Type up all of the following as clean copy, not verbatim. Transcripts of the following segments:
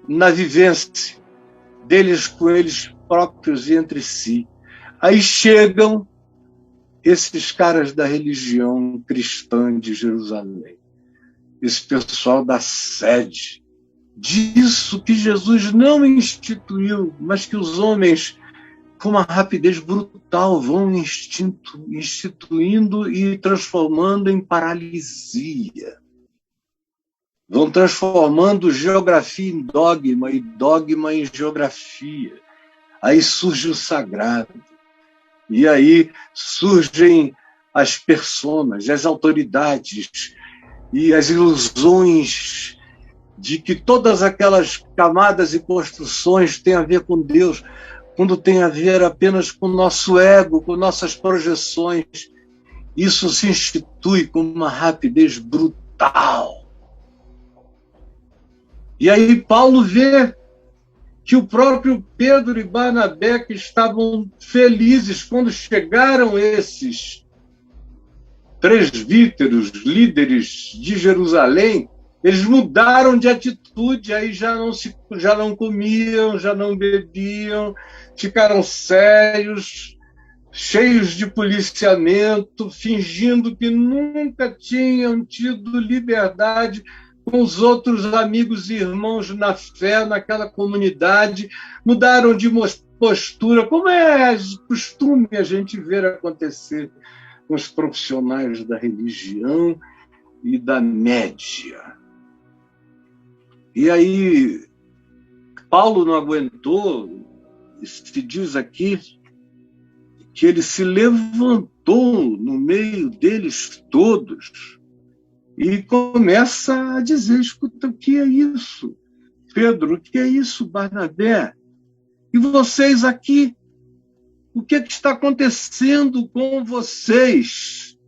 na vivência deles com eles próprios e entre si. Aí chegam esses caras da religião cristã de Jerusalém, esse pessoal da sede, disso que Jesus não instituiu, mas que os homens, com uma rapidez brutal, vão instituindo e transformando em paralisia. Vão transformando geografia em dogma e dogma em geografia. Aí surge o sagrado. E aí surgem as personas, as autoridades e as ilusões de que todas aquelas camadas e construções têm a ver com Deus, quando tem a ver apenas com o nosso ego, com nossas projeções. Isso se institui com uma rapidez brutal. E aí Paulo vê que o próprio Pedro e Barnabé, que estavam felizes quando chegaram esses presbíteros, líderes de Jerusalém, eles mudaram de atitude, aí já não comiam, já não bebiam, ficaram sérios, cheios de policiamento, fingindo que nunca tinham tido liberdade com os outros amigos e irmãos na fé, naquela comunidade, mudaram de postura, como é costume a gente ver acontecer com os profissionais da religião e da média. E aí, Paulo não aguentou, se diz aqui, que ele se levantou no meio deles todos e começa a dizer: escuta, o que é isso? Pedro, o que é isso, Barnabé? E vocês aqui? O que está acontecendo com vocês?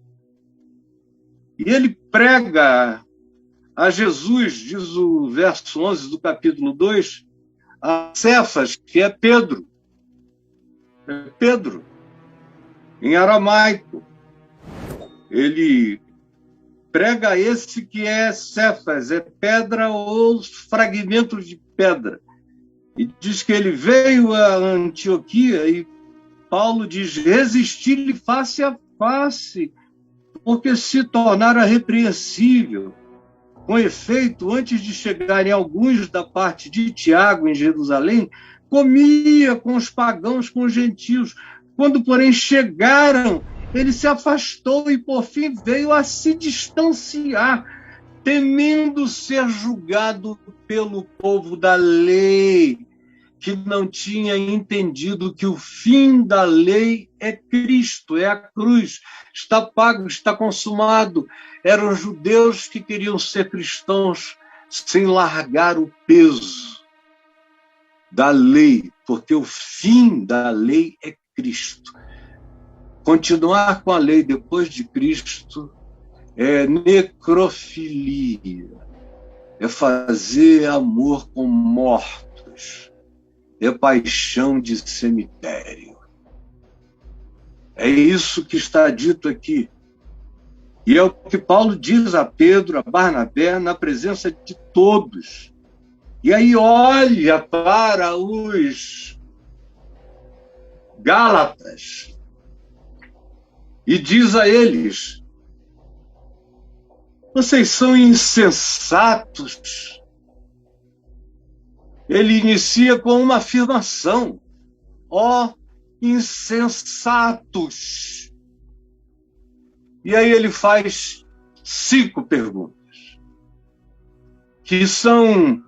E ele prega a Jesus, diz o verso 11 do capítulo 2, a Cefas, que é Pedro. É Pedro, em aramaico. Ele prega esse que é Cefas, é pedra ou fragmentos de pedra. E diz que ele veio a Antioquia e Paulo diz: resistir-lhe face a face, porque se tornara repreensível. Com efeito, antes de chegarem alguns da parte de Tiago em Jerusalém, comia com os pagãos, com os gentios. Quando, porém, chegaram, ele se afastou e, por fim, veio a se distanciar, temendo ser julgado pelo povo da lei, que não tinha entendido que o fim da lei é Cristo, é a cruz. Está pago, está consumado. Eram judeus que queriam ser cristãos sem largar o peso da lei, porque o fim da lei é Cristo. Continuar com a lei depois de Cristo é necrofilia, é fazer amor com mortos, é paixão de cemitério. É isso que está dito aqui. E é o que Paulo diz a Pedro, a Barnabé, na presença de todos. E aí olha para os Gálatas e diz a eles: vocês são insensatos. Ele inicia com uma afirmação: ó insensatos. E aí ele faz 5 perguntas, que são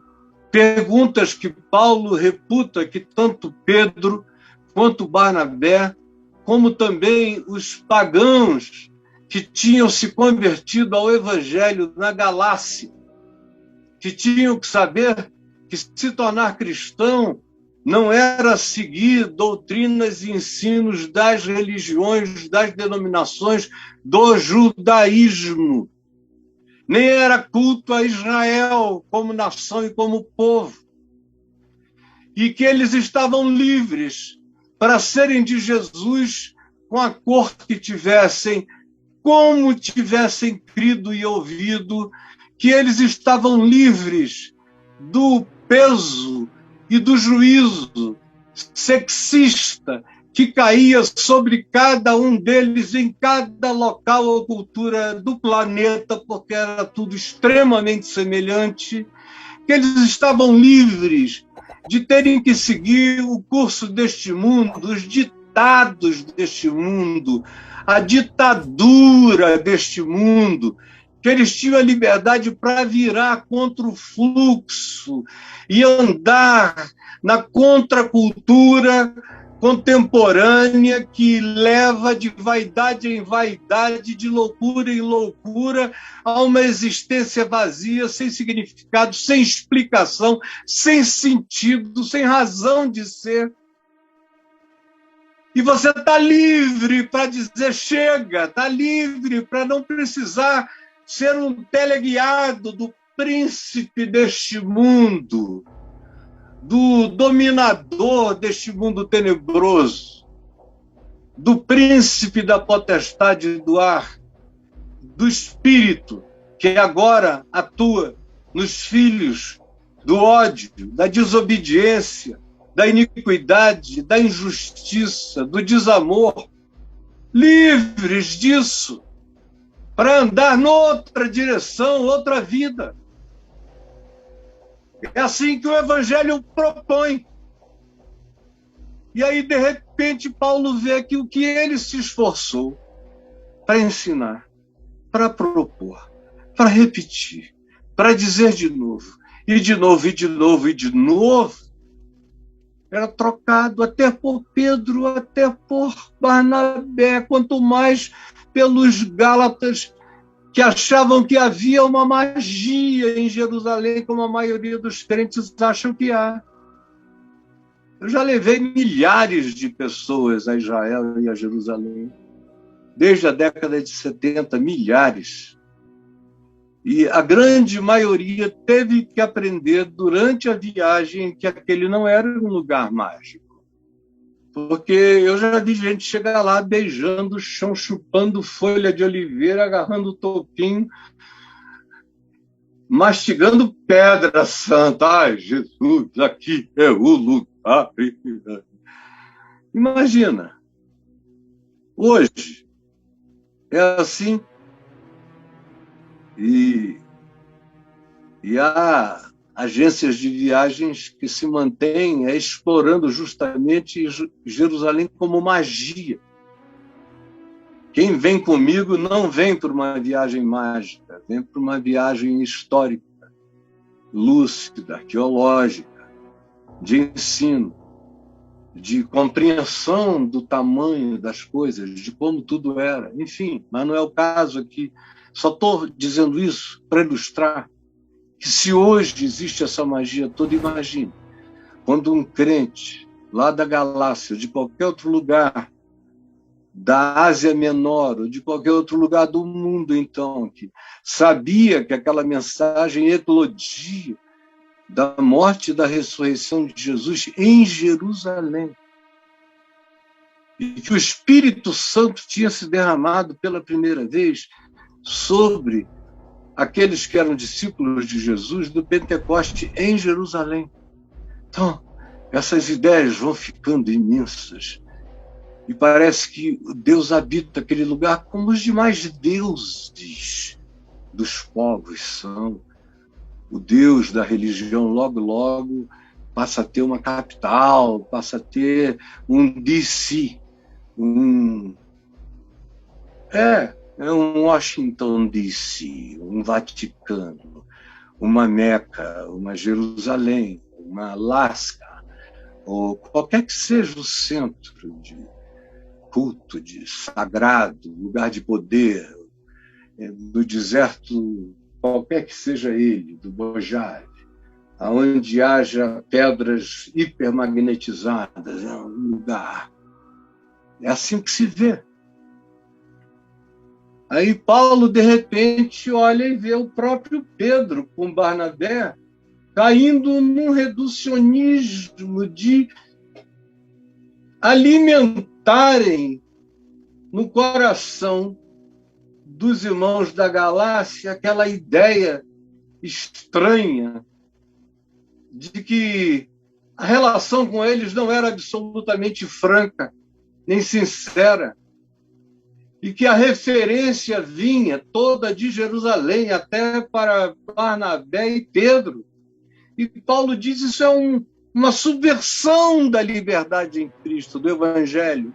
perguntas que Paulo reputa que tanto Pedro quanto Barnabé, como também os pagãos que tinham se convertido ao evangelho na Galácia, que tinham que saber que se tornar cristão não era seguir doutrinas e ensinos das religiões, das denominações do judaísmo. Nem era culto a Israel como nação e como povo. E que eles estavam livres para serem de Jesus com a cor que tivessem, como tivessem crido e ouvido, que eles estavam livres do peso e do juízo sexista que caía sobre cada um deles em cada local ou cultura do planeta, porque era tudo extremamente semelhante, que eles estavam livres de terem que seguir o curso deste mundo, os ditados deste mundo, a ditadura deste mundo, que eles tinham a liberdade para virar contra o fluxo e andar na contracultura contemporânea que leva de vaidade em vaidade, de loucura em loucura, a uma existência vazia, sem significado, sem explicação, sem sentido, sem razão de ser. E você está livre para dizer chega, está livre para não precisar ser um teleguiado do príncipe deste mundo, do dominador deste mundo tenebroso, do príncipe da potestade do ar, do espírito que agora atua nos filhos do ódio, da desobediência, da iniquidade, da injustiça, do desamor, livres disso, para andar noutra direção, outra vida. É assim que o Evangelho propõe. E aí, de repente, Paulo vê que o que ele se esforçou para ensinar, para propor, para repetir, para dizer de novo, e de novo, e de novo, e de novo, era trocado até por Pedro, até por Barnabé, quanto mais pelos Gálatas, que achavam que havia uma magia em Jerusalém, como a maioria dos crentes acham que há. Eu já levei milhares de pessoas a Israel e a Jerusalém, desde a década de 70, milhares. E a grande maioria teve que aprender durante a viagem que aquele não era um lugar mágico. Porque eu já vi gente chegar lá beijando o chão, chupando folha de oliveira, agarrando o toquinho, mastigando pedra santa. Ai, Jesus, aqui é o lugar. Imagina, hoje é assim. E há agências de viagens que se mantêm explorando justamente Jerusalém como magia. Quem vem comigo não vem por uma viagem mágica, vem por uma viagem histórica, lúcida, arqueológica, de ensino, de compreensão do tamanho das coisas, de como tudo era. Enfim, mas não é o caso aqui. Só estou dizendo isso para ilustrar que se hoje existe essa magia toda, imagine, quando um crente lá da Galácia, de qualquer outro lugar, da Ásia Menor, ou de qualquer outro lugar do mundo, então, que sabia que aquela mensagem eclodia da morte e da ressurreição de Jesus em Jerusalém, e que o Espírito Santo tinha se derramado pela primeira vez sobre aqueles que eram discípulos de Jesus do Pentecoste em Jerusalém. Então, essas ideias vão ficando imensas. E parece que Deus habita aquele lugar como os demais deuses dos povos são. O Deus da religião logo, logo passa a ter uma capital, passa a ter um DC, um Washington DC, um Vaticano, uma Meca, uma Jerusalém, uma Alasca, ou qualquer que seja o centro de culto, de sagrado, lugar de poder, do deserto, qualquer que seja ele, do Mojave, aonde haja pedras hipermagnetizadas, é um lugar. É assim que se vê. Aí Paulo, de repente, olha e vê o próprio Pedro com Barnabé caindo num reducionismo de alimentarem no coração dos irmãos da Galácia aquela ideia estranha de que a relação com eles não era absolutamente franca, nem sincera, e que a referência vinha toda de Jerusalém até para Barnabé e Pedro. E Paulo diz que isso é uma subversão da liberdade em Cristo, do Evangelho.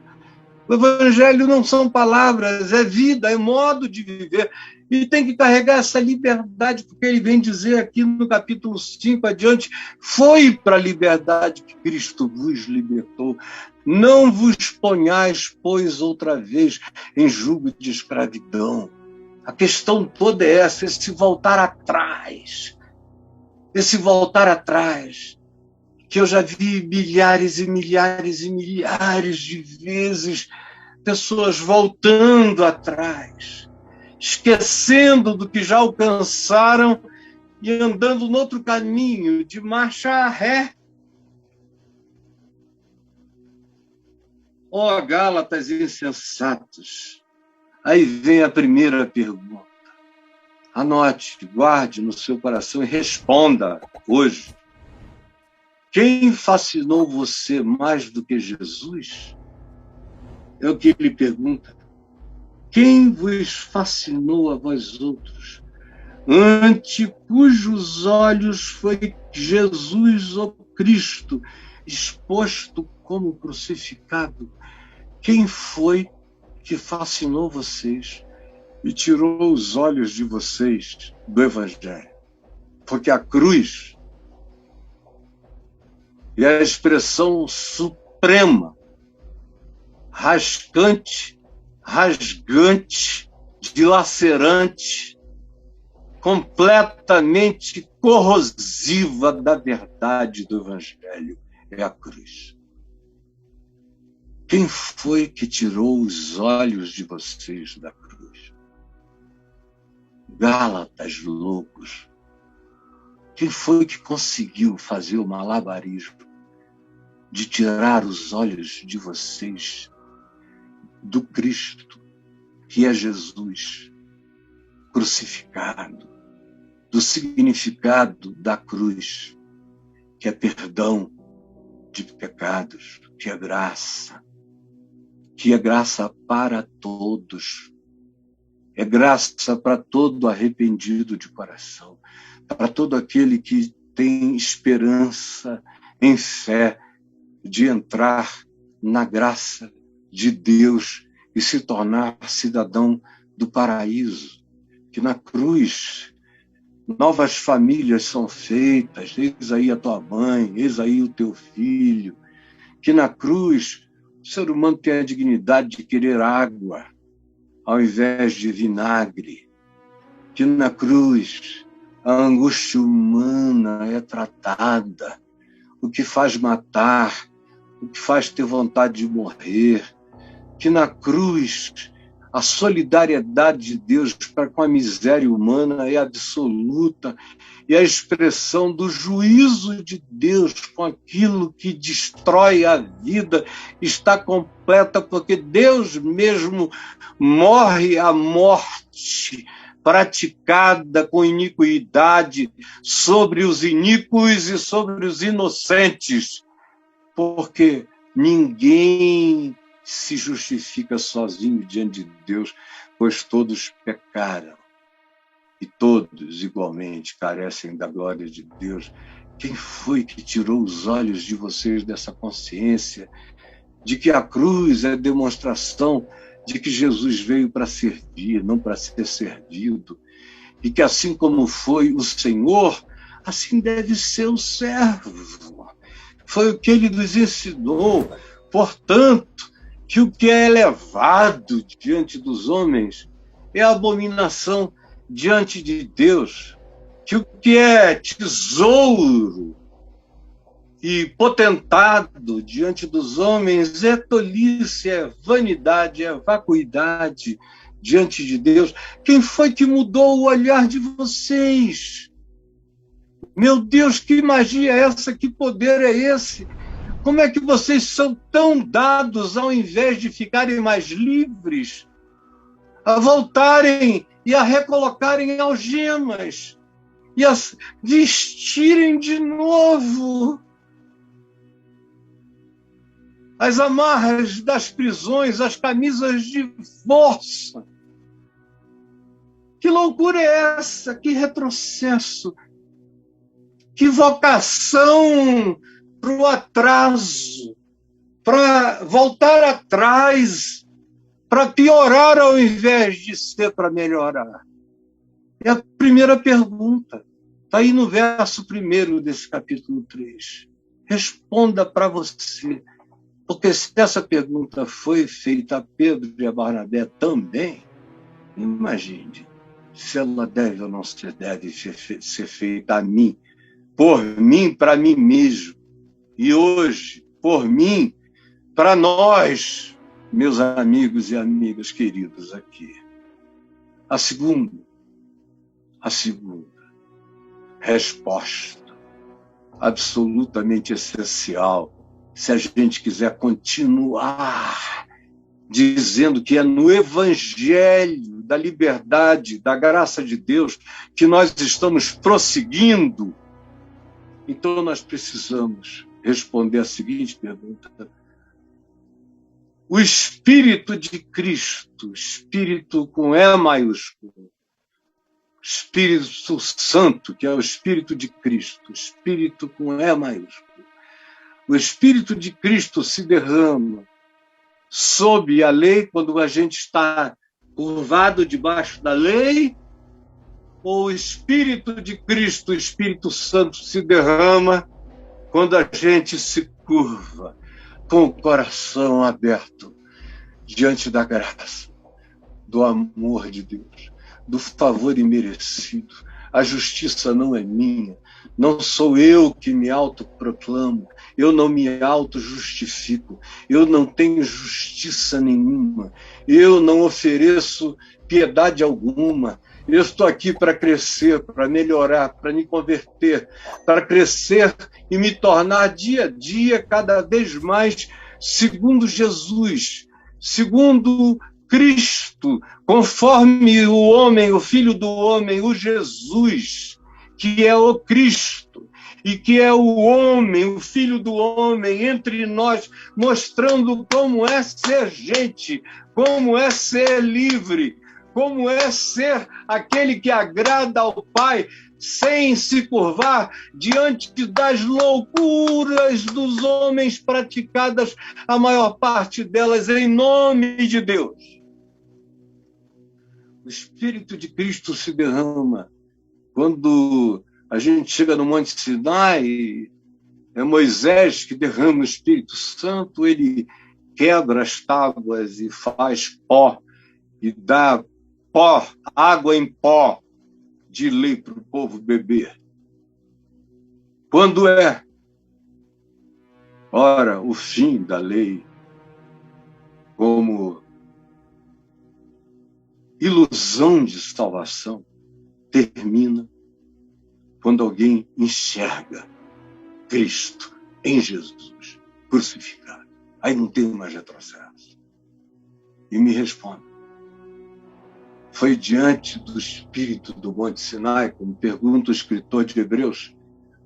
O Evangelho não são palavras, é vida, é modo de viver. E tem que carregar essa liberdade, porque ele vem dizer aqui no capítulo 5 adiante, foi para a liberdade que Cristo vos libertou. Não vos ponhais, pois, outra vez em jugo de escravidão. A questão toda é essa, esse voltar atrás. Esse voltar atrás, que eu já vi milhares e milhares e milhares de vezes pessoas voltando atrás, esquecendo do que já alcançaram e andando no outro caminho, de marcha ré. Ó Gálatas insensatos, aí vem a primeira pergunta. Anote, guarde no seu coração e responda hoje. Quem fascinou você mais do que Jesus? É o que ele pergunta. Quem vos fascinou a vós outros? Ante cujos olhos foi Jesus, o Cristo, exposto como crucificado? Quem foi que fascinou vocês e tirou os olhos de vocês do Evangelho? Porque a cruz é a expressão suprema, rasgante, dilacerante, completamente corrosiva da verdade do Evangelho. É a cruz. Quem foi que tirou os olhos de vocês da cruz? Gálatas loucos. Quem foi que conseguiu fazer o malabarismo de tirar os olhos de vocês do Cristo, que é Jesus, crucificado, do significado da cruz, que é perdão de pecados, que é graça para todos, é graça para todo arrependido de coração, para todo aquele que tem esperança em fé de entrar na graça de Deus e se tornar cidadão do paraíso, que na cruz novas famílias são feitas, eis aí a tua mãe, eis aí o teu filho, que na cruz o ser humano tem a dignidade de querer água ao invés de vinagre, que na cruz a angústia humana é tratada, o que faz matar, o que faz ter vontade de morrer, que na cruz a solidariedade de Deus para com a miséria humana é absoluta, e a expressão do juízo de Deus com aquilo que destrói a vida está completa, porque Deus mesmo morre a morte praticada com iniquidade sobre os iníquos e sobre os inocentes, porque ninguém se justifica sozinho diante de Deus, pois todos pecaram e todos igualmente carecem da glória de Deus. Quem foi que tirou os olhos de vocês dessa consciência de que a cruz é demonstração de que Jesus veio para servir, não para ser servido, e que assim como foi o Senhor, assim deve ser o servo. Foi o que ele nos ensinou. Portanto, que o que é elevado diante dos homens é abominação diante de Deus, que o que é tesouro e potentado diante dos homens é tolice, é vanidade, é vacuidade diante de Deus. Quem foi que mudou o olhar de vocês? Meu Deus, que magia é essa? Que poder é esse? Como é que vocês são tão dados, ao invés de ficarem mais livres, a voltarem e a recolocarem algemas e as vestirem de novo as amarras das prisões, as camisas de força. Que loucura é essa? Que retrocesso? Que vocação para o atraso, para voltar atrás, para piorar ao invés de ser para melhorar? É a primeira pergunta. Está aí no verso 1 desse capítulo 3. Responda para você. Porque se essa pergunta foi feita a Pedro e a Barnabé também, imagine se ela deve ou não deve ser feita a mim, por mim, para mim mesmo. E hoje, por mim, para nós, meus amigos e amigas queridos aqui. A segunda resposta, absolutamente essencial, se a gente quiser continuar dizendo que é no Evangelho da liberdade, da graça de Deus, que nós estamos prosseguindo, então nós precisamos responder a seguinte pergunta: o Espírito de Cristo, Espírito com E maiúsculo, Espírito Santo, que é o Espírito de Cristo, Espírito com E maiúsculo, o Espírito de Cristo se derrama sob a lei quando a gente está curvado debaixo da lei, ou o Espírito de Cristo, o Espírito Santo, se derrama quando a gente se curva com o coração aberto diante da graça, do amor de Deus, do favor imerecido. A justiça não é minha, não sou eu que me autoproclamo, eu não me auto-justifico, eu não tenho justiça nenhuma, eu não ofereço piedade alguma. Eu estou aqui para crescer, para melhorar, para me converter, para crescer e me tornar dia a dia cada vez mais segundo Jesus, segundo Cristo, conforme o homem, o Filho do homem, o Jesus, que é o Cristo, e que é o homem, o Filho do homem, entre nós, mostrando como é ser gente, como é ser livre, como é ser aquele que agrada ao Pai, sem se curvar diante das loucuras dos homens praticadas, a maior parte delas em nome de Deus. O Espírito de Cristo se derrama quando a gente chega no Monte Sinai, é Moisés que derrama o Espírito Santo, ele quebra as tábuas e faz pó, e dá pó, água em pó, de lei para o povo beber. Quando é? Ora, o fim da lei, como ilusão de salvação, termina quando alguém enxerga Cristo em Jesus, crucificado. Aí não tem mais retrocesso. E me responde: foi diante do Espírito do Monte Sinai, como pergunta o escritor de Hebreus,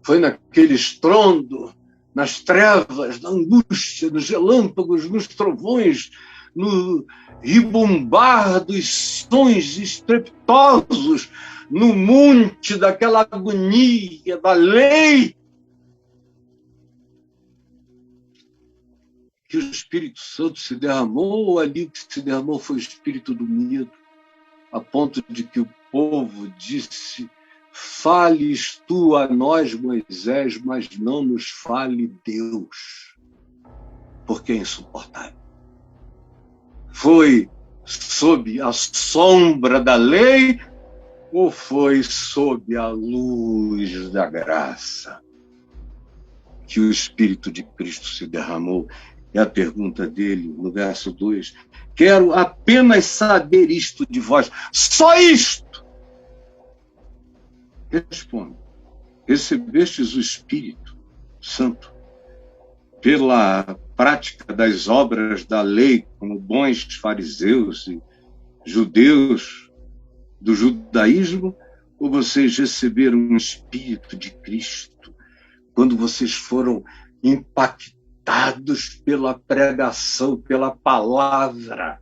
foi naquele estrondo, nas trevas, na angústia, nos relâmpagos, nos trovões, no ribombar dos sons estrepitosos, no monte daquela agonia da lei, que o Espírito Santo se derramou, ou ali que se derramou foi o Espírito do medo, a ponto de que o povo disse: fales tu a nós, Moisés, mas não nos fale Deus, porque é insuportável. Foi sob a sombra da lei ou foi sob a luz da graça que o Espírito de Cristo se derramou? É a pergunta dele no verso 2. Quero apenas saber isto de vós. Só isto. Responde: recebestes o Espírito Santo pela prática das obras da lei, como bons fariseus e judeus do judaísmo, ou vocês receberam um Espírito de Cristo quando vocês foram impactados pela pregação, pela palavra,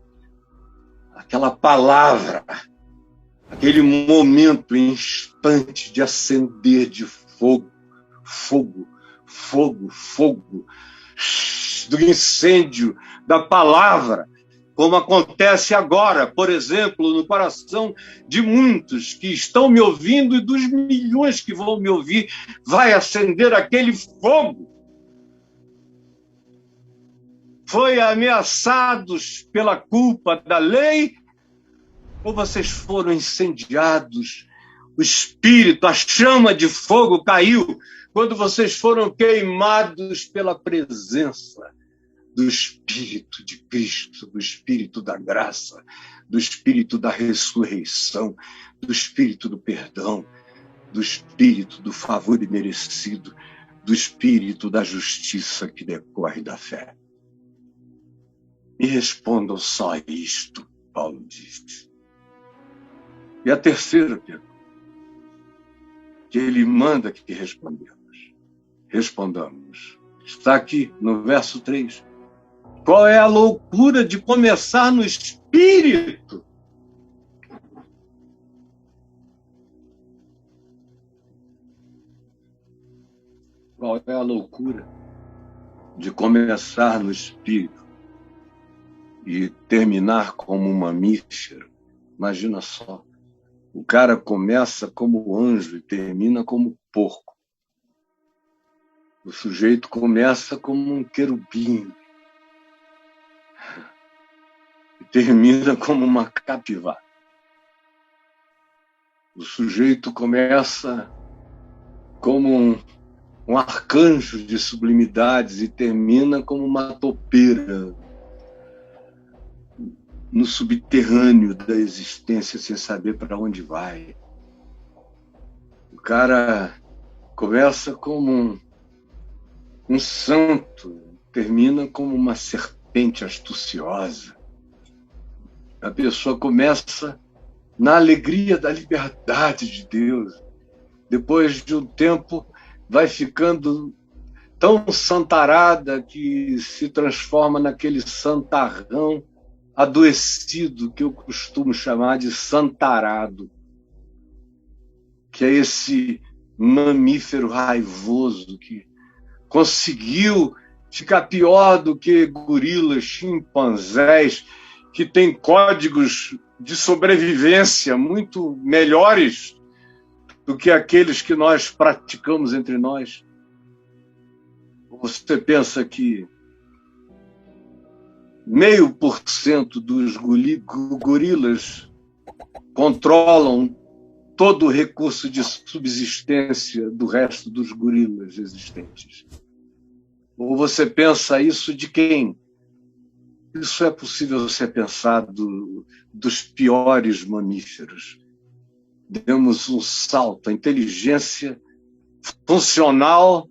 aquela palavra, aquele momento, instante de acender de fogo, fogo, fogo, fogo, do incêndio da palavra, como acontece agora, por exemplo, no coração de muitos que estão me ouvindo e dos milhões que vão me ouvir, vai acender aquele fogo. Foi ameaçados pela culpa da lei, ou vocês foram incendiados? O Espírito, a chama de fogo caiu quando vocês foram queimados pela presença do Espírito de Cristo, do Espírito da graça, do Espírito da ressurreição, do Espírito do perdão, do Espírito do favor imerecido, do Espírito da justiça que decorre da fé. Me respondam só isto, Paulo diz. E a terceira pergunta, que ele manda que respondamos, está aqui no verso 3. Qual é a loucura de começar no Espírito? Qual é a loucura de começar no Espírito e terminar como um mamífero? Imagina só, o cara começa como anjo e termina como porco. O sujeito começa como um querubim e termina como uma capivara. O sujeito começa como um arcanjo de sublimidades e termina como uma topeira no subterrâneo da existência, sem saber para onde vai. O cara começa como um santo, termina como uma serpente astuciosa. A pessoa começa na alegria da liberdade de Deus. Depois de um tempo, vai ficando tão santarada que se transforma naquele santarrão adoecido que eu costumo chamar de santarado, que é esse mamífero raivoso que conseguiu ficar pior do que gorilas, chimpanzés, que têm códigos de sobrevivência muito melhores do que aqueles que nós praticamos entre nós. Você pensa que 0,5% dos gorilas controlam todo o recurso de subsistência do resto dos gorilas existentes? Ou você pensa isso de quem? Isso é possível ser pensado dos piores mamíferos. Demos um salto. A inteligência funcional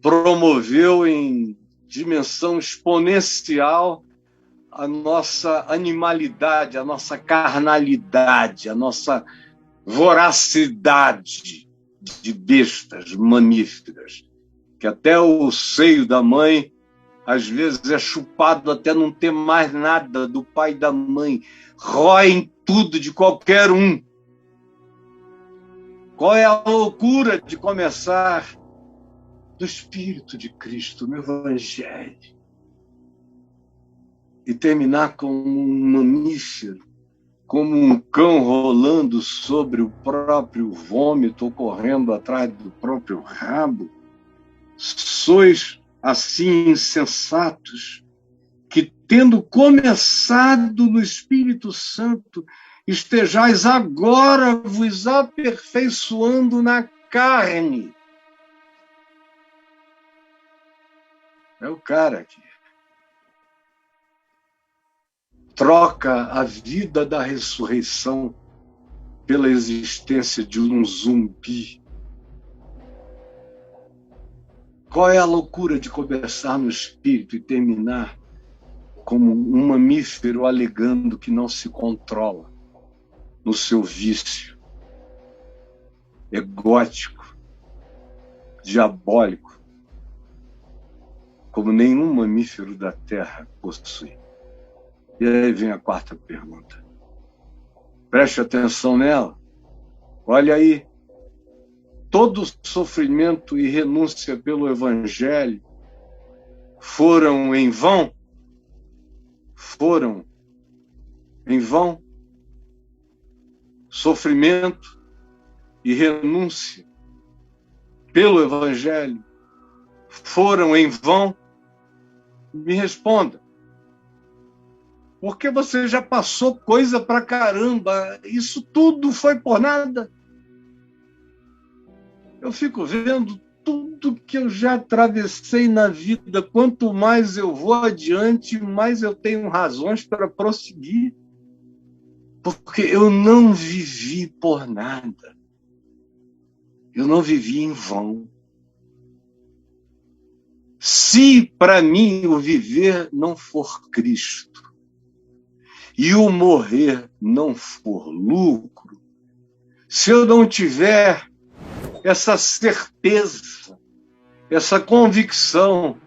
promoveu em dimensão exponencial a nossa animalidade, a nossa carnalidade, a nossa voracidade de bestas mamíferas, que até o seio da mãe às vezes é chupado até não ter mais nada do pai e da mãe, roem tudo de qualquer um. Qual é a loucura de começar do Espírito de Cristo, no Evangelho, e terminar como um mamífero, como um cão rolando sobre o próprio vômito ou correndo atrás do próprio rabo? Sois assim insensatos, que tendo começado no Espírito Santo, estejais agora vos aperfeiçoando na carne. É o cara que troca a vida da ressurreição pela existência de um zumbi. Qual é a loucura de começar no Espírito e terminar como um mamífero alegando que não se controla no seu vício, egótico, diabólico, como nenhum mamífero da Terra possui. E aí vem a quarta pergunta. Preste atenção nela. Olha aí. Todo sofrimento e renúncia pelo Evangelho foram em vão? Foram em vão? Sofrimento e renúncia pelo Evangelho foram em vão? Me responda. Porque você já passou coisa pra caramba. Isso tudo foi por nada. Eu fico vendo tudo que eu já atravessei na vida. Quanto mais eu vou adiante, mais eu tenho razões para prosseguir. Porque eu não vivi por nada. Eu não vivi em vão. Se para mim o viver não for Cristo e o morrer não for lucro, se eu não tiver essa certeza, essa convicção,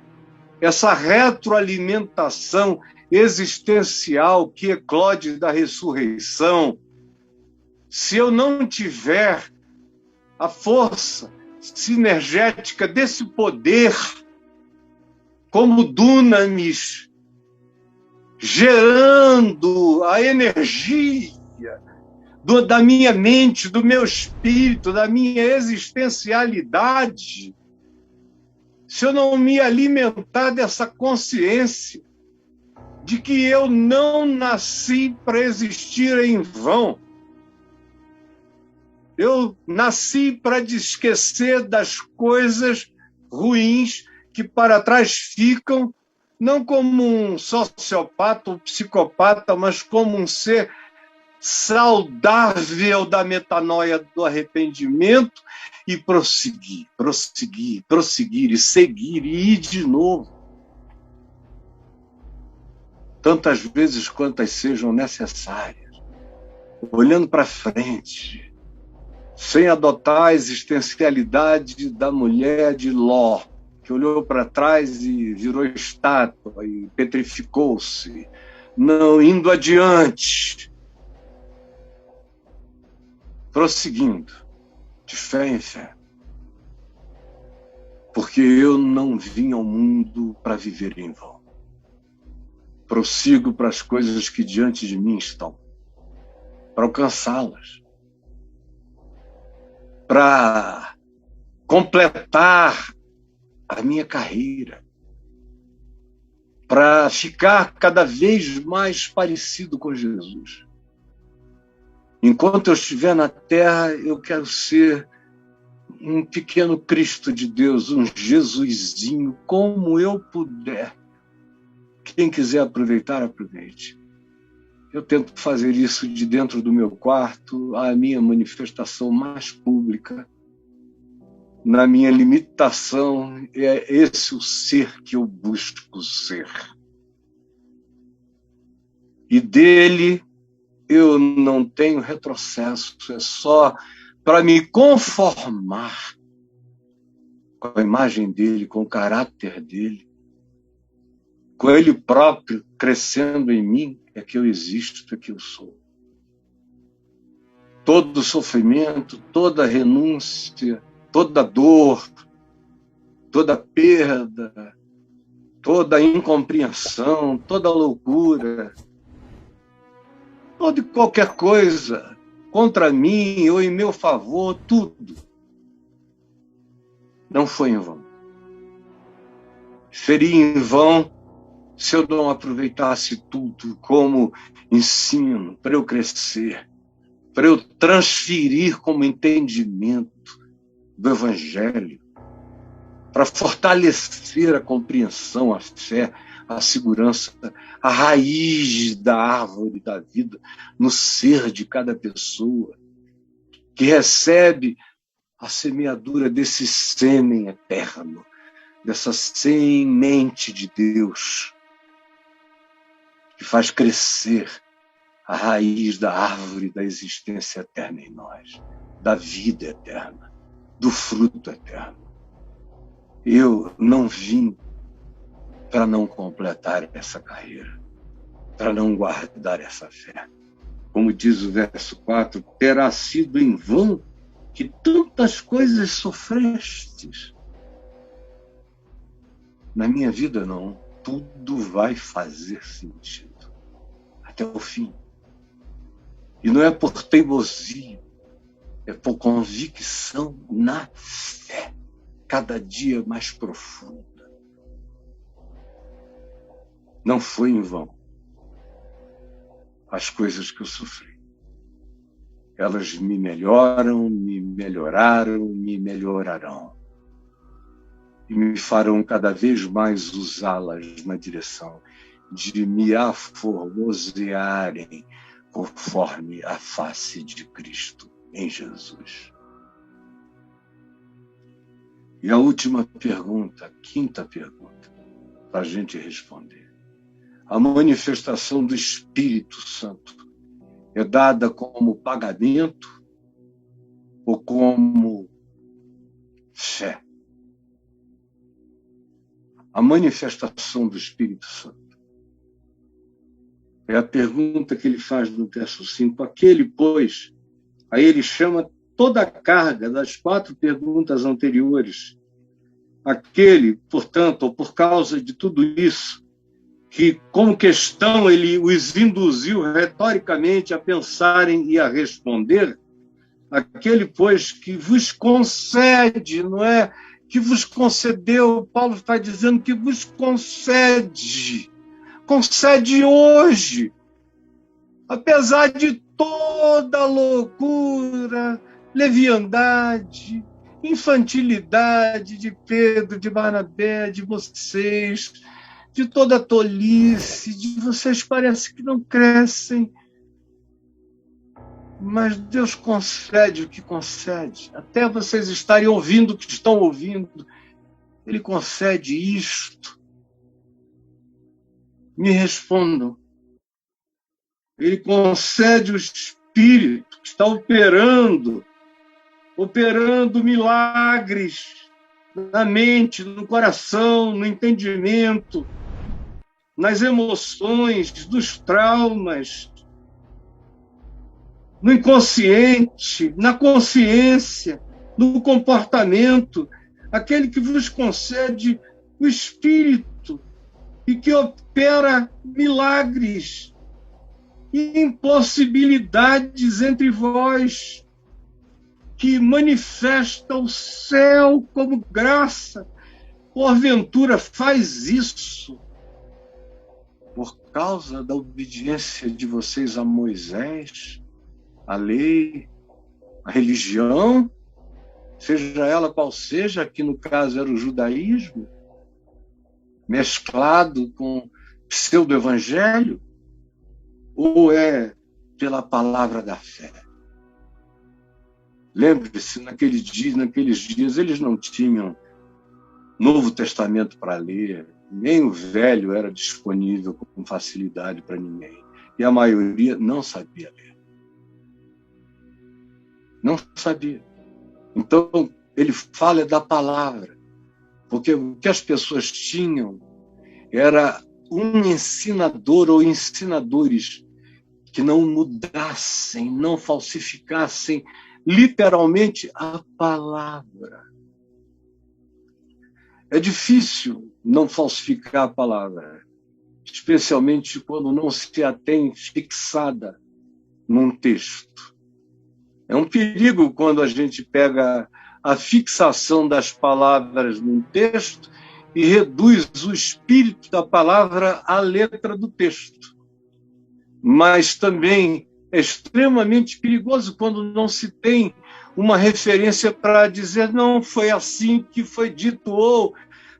essa retroalimentação existencial que eclode da ressurreição, se eu não tiver a força sinergética desse poder, como dunamis, gerando a energia da minha mente, do meu espírito, da minha existencialidade, se eu não me alimentar dessa consciência de que eu não nasci para existir em vão, eu nasci para esquecer das coisas ruins que para trás ficam, não como um sociopata ou psicopata, mas como um ser saudável da metanoia, do arrependimento, e prosseguir, prosseguir, prosseguir, e seguir, e ir de novo. Tantas vezes quantas sejam necessárias, olhando para frente, sem adotar a existencialidade da mulher de Ló, que olhou para trás e virou estátua e petrificou-se, não indo adiante, prosseguindo, de fé em fé. Porque eu não vim ao mundo para viver em vão. Prossigo para as coisas que diante de mim estão, para alcançá-las, para completar a minha carreira, para ficar cada vez mais parecido com Jesus. Enquanto eu estiver na Terra, eu quero ser um pequeno Cristo de Deus, um Jesusinho, como eu puder. Quem quiser aproveitar, aproveite. Eu tento fazer isso de dentro do meu quarto, a minha manifestação mais pública. Na minha limitação, é esse o ser que eu busco ser. E dele eu não tenho retrocesso, é só para me conformar com a imagem dele, com o caráter dele, com ele próprio crescendo em mim, é que eu existo, é que eu sou. Todo sofrimento, toda renúncia, toda dor, toda perda, toda incompreensão, toda loucura, toda e qualquer coisa contra mim ou em meu favor, tudo não foi em vão. Seria em vão se eu não aproveitasse tudo como ensino para eu crescer, para eu transferir como entendimento do Evangelho, para fortalecer a compreensão, a fé, a segurança, a raiz da árvore da vida no ser de cada pessoa, que recebe a semeadura desse sêmen eterno, dessa semente de Deus, que faz crescer a raiz da árvore da existência eterna em nós. da vida eterna, do fruto eterno. Eu não vim para não completar essa carreira, para não guardar essa fé. Como diz o verso 4, terá sido em vão que tantas coisas sofrestes. Na minha vida, não. Tudo vai fazer sentido. Até o fim. E não é por teimosia, é por convicção na fé, cada dia mais profunda. Não foi em vão as coisas que eu sofri. Elas me melhoram, me melhoraram, me melhorarão. E me farão cada vez mais usá-las na direção de me aformosearem conforme a face de Cristo em Jesus. E a última pergunta, a quinta pergunta, para a gente responder. A manifestação do Espírito Santo é dada como pagamento ou como fé? A manifestação do Espírito Santo é a pergunta que ele faz no verso 5. Aquele, pois, aí ele chama toda a carga das 4 perguntas anteriores. Aquele, portanto, ou por causa de tudo isso, que como questão ele os induziu retoricamente a pensarem e a responder, aquele, pois, que vos concede, não é que vos concedeu, Paulo está dizendo que vos concede hoje, apesar de toda a loucura, leviandade, infantilidade de Pedro, de Barnabé, de vocês, de toda a tolice, de vocês parece que não crescem, mas Deus concede o que concede, até vocês estarem ouvindo o que estão ouvindo, Ele concede isto. Me respondam. Ele concede o Espírito que está operando milagres na mente, no coração, no entendimento, nas emoções, dos traumas, no inconsciente, na consciência, no comportamento, aquele que vos concede o Espírito e que opera milagres e impossibilidades entre vós, que manifesta o céu como graça, porventura faz isso por causa da obediência de vocês a Moisés, a lei, a religião, seja ela qual seja, que no caso era o judaísmo, mesclado com pseudo-evangelho, ou é pela palavra da fé? Lembre-se, naqueles dias, eles não tinham Novo Testamento para ler, nem o Velho era disponível com facilidade para ninguém. E a maioria não sabia ler. Não sabia. Então, ele fala da palavra, porque o que as pessoas tinham era um ensinador ou ensinadores que não mudassem, não falsificassem literalmente a palavra. É difícil não falsificar a palavra, especialmente quando não se a tem fixada num texto. É um perigo quando a gente pega a fixação das palavras num texto e reduz o espírito da palavra à letra do texto. Mas também é extremamente perigoso quando não se tem uma referência para dizer não, foi assim que foi dito, ou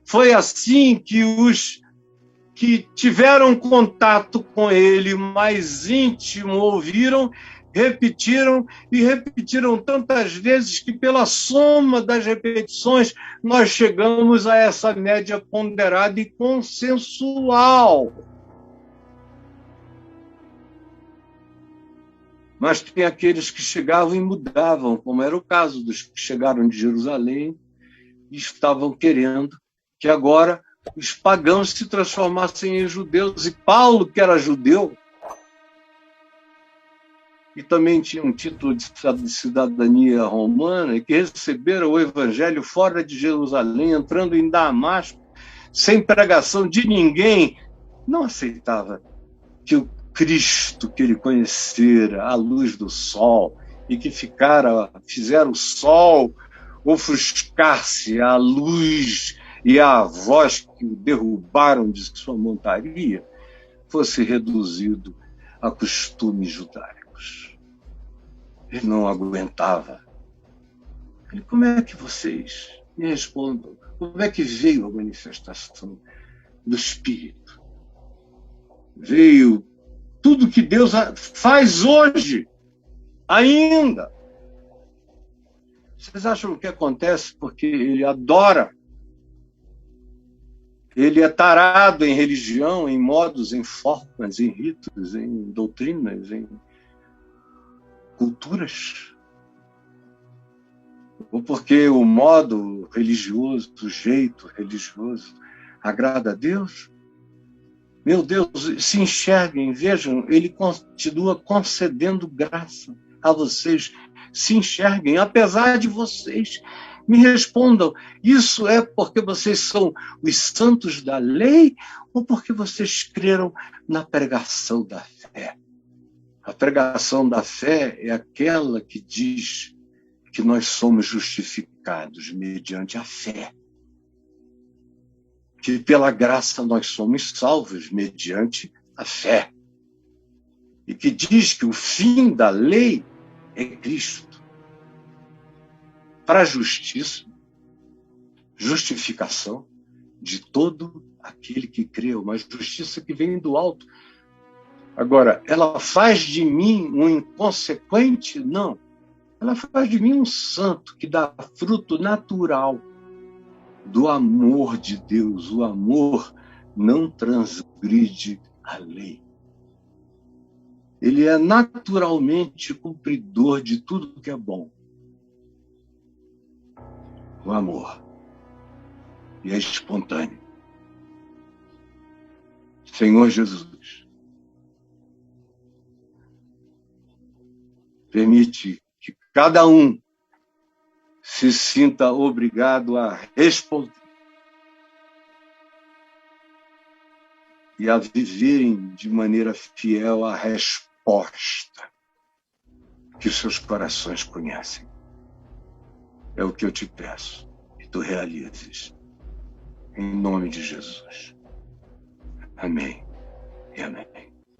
foi assim que os que tiveram contato com ele mais íntimo ouviram, repetiram e repetiram tantas vezes que pela soma das repetições nós chegamos a essa média ponderada e consensual. Mas tem aqueles que chegavam e mudavam, como era o caso dos que chegaram de Jerusalém e estavam querendo que agora os pagãos se transformassem em judeus. E Paulo, que era judeu, e também tinha um título de cidadania romana, que recebera o evangelho fora de Jerusalém, entrando em Damasco, sem pregação de ninguém, não aceitava que o Cristo que ele conhecera, a luz do sol, e que fizeram o sol ofuscar-se, a luz e a voz que o derrubaram de sua montaria, fosse reduzido a costumes judaicos. Ele não aguentava. Como é que vocês me respondam? Como é que veio a manifestação do Espírito? Veio tudo que Deus faz hoje, ainda. Vocês acham o que acontece porque ele adora? Ele é tarado em religião, em modos, em formas, em ritos, em doutrinas, em culturas? Ou porque o modo religioso, o jeito religioso, agrada a Deus? Meu Deus, se enxerguem, vejam, ele continua concedendo graça a vocês. Se enxerguem, apesar de vocês. Me respondam, isso é porque vocês são os santos da lei ou porque vocês creram na pregação da fé? A pregação da fé é aquela que diz que nós somos justificados mediante a fé. Que pela graça nós somos salvos mediante a fé. E que diz que o fim da lei é Cristo. Para a justiça, justificação de todo aquele que crê, uma justiça que vem do alto. Agora, ela faz de mim um inconsequente? Não. Ela faz de mim um santo que dá fruto natural do amor de Deus. O amor não transgride a lei. Ele é naturalmente cumpridor de tudo que é bom. O amor. E é espontâneo. Senhor Jesus, permite que cada um se sinta obrigado a responder e a viverem de maneira fiel a resposta que seus corações conhecem. É o que eu te peço, e tu realizes. Em nome de Jesus. Amém e amém.